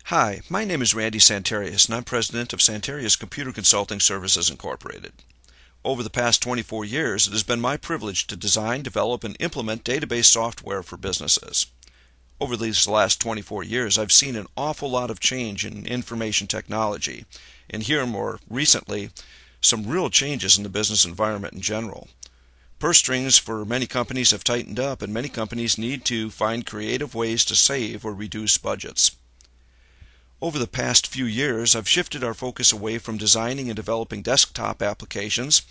Hi, my name is Randy Santarius, and I'm president of Santarius Computer Consulting Services Incorporated. Over the past 24 years, it has been my privilege to design, develop, and implement database software for businesses. Over these last 24 years, I've seen an awful lot of change in information technology, and here more recently, some real changes in the business environment in general. Purse strings for many companies have tightened up, and many companies need to find creative ways to save or reduce budgets. Over the past few years, I've shifted our focus away from designing and developing desktop applications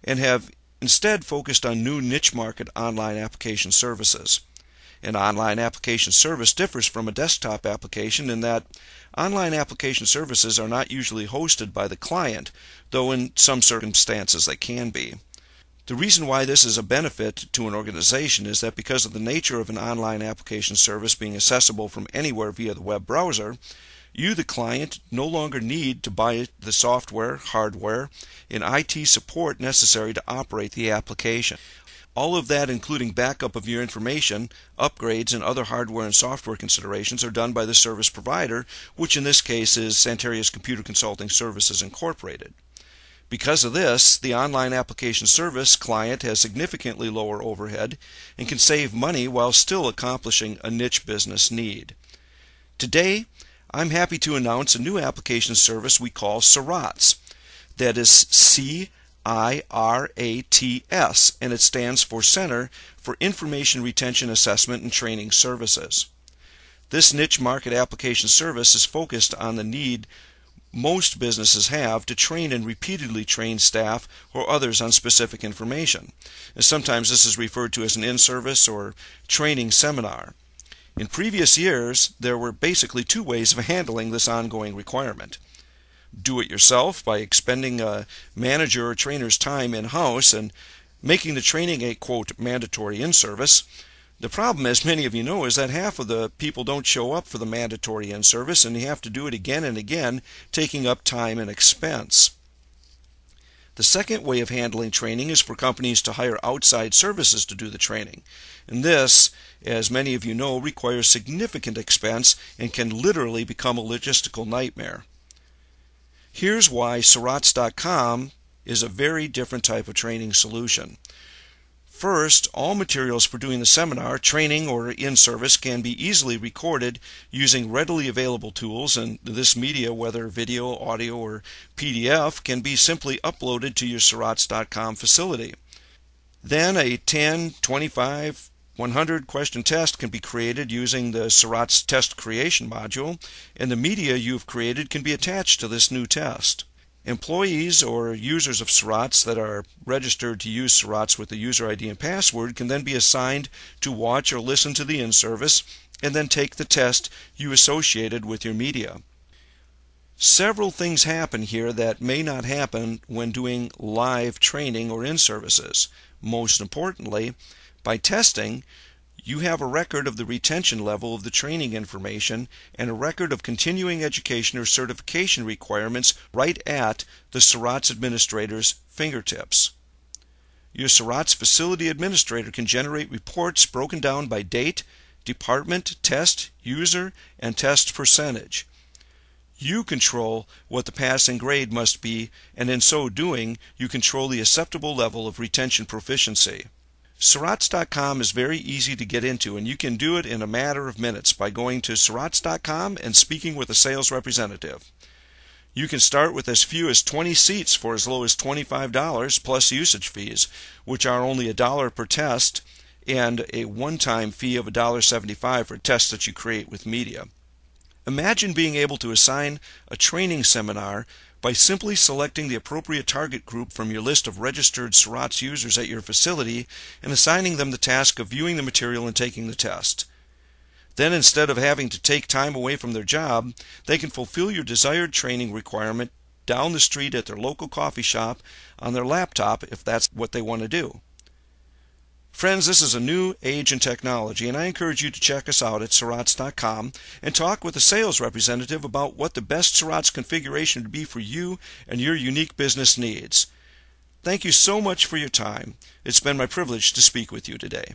and have instead focused on new niche market online application services. An online application service differs from a desktop application in that online application services are not usually hosted by the client, though in some circumstances they can be. The reason why this is a benefit to an organization is that because of the nature of an online application service being accessible from anywhere via the web browser, you, the client, no longer need to buy the software, hardware, and IT support necessary to operate the application. All of that, including backup of your information, upgrades, and other hardware and software considerations, are done by the service provider, which in this case is Santarius Computer Consulting Services Incorporated. Because of this, the online application service client has significantly lower overhead and can save money while still accomplishing a niche business need. Today, I'm happy to announce a new application service we call Cirats. That is C-I-R-A-T-S, and it stands for Center for Information Retention Assessment and Training Services. This niche market application service is focused on the need most businesses have to train and repeatedly train staff or others on specific information. And sometimes this is referred to as an in-service or training seminar. In previous years, there were basically two ways of handling this ongoing requirement. Do it yourself by expending a manager or trainer's time in-house and making the training a, quote, mandatory in-service. The problem, as many of you know, is that half of the people don't show up for the mandatory in-service, and you have to do it again and again, taking up time and expense. The second way of handling training is for companies to hire outside services to do the training. And this, as many of you know, requires significant expense and can literally become a logistical nightmare. Here's why cirats.com is a very different type of training solution. First, all materials for doing the seminar, training, or in-service can be easily recorded using readily available tools, and this media, whether video, audio, or PDF, can be simply uploaded to your cirats.com facility. Then a 10, 25, 100 question test can be created using the Cirats test creation module, and the media you've created can be attached to this new test. Employees or users of Cirats that are registered to use Cirats with the user ID and password can then be assigned to watch or listen to the in-service and then take the test you associated with your media. Several things happen here that may not happen when doing live training or in-services. Most importantly, by testing, you have a record of the retention level of the training information and a record of continuing education or certification requirements right at the Cirats administrator's fingertips. Your Cirats facility administrator can generate reports broken down by date, department, test, user, and test percentage. You control what the passing grade must be, and in so doing, you control the acceptable level of retention proficiency. Cirats.com is very easy to get into, and you can do it in a matter of minutes by going to cirats.com and speaking with a sales representative. You can start with as few as 20 seats for as low as $25 plus usage fees, which are only $1 per test and a one-time fee of $1.75 for tests that you create with media. Imagine being able to assign a training seminar by simply selecting the appropriate target group from your list of registered Cirats users at your facility and assigning them the task of viewing the material and taking the test. Then, instead of having to take time away from their job, they can fulfill your desired training requirement down the street at their local coffee shop on their laptop if that's what they want to do. Friends, this is a new age in technology, and I encourage you to check us out at cirats.com and talk with a sales representative about what the best Cirats configuration would be for you and your unique business needs. Thank you so much for your time. It's been my privilege to speak with you today.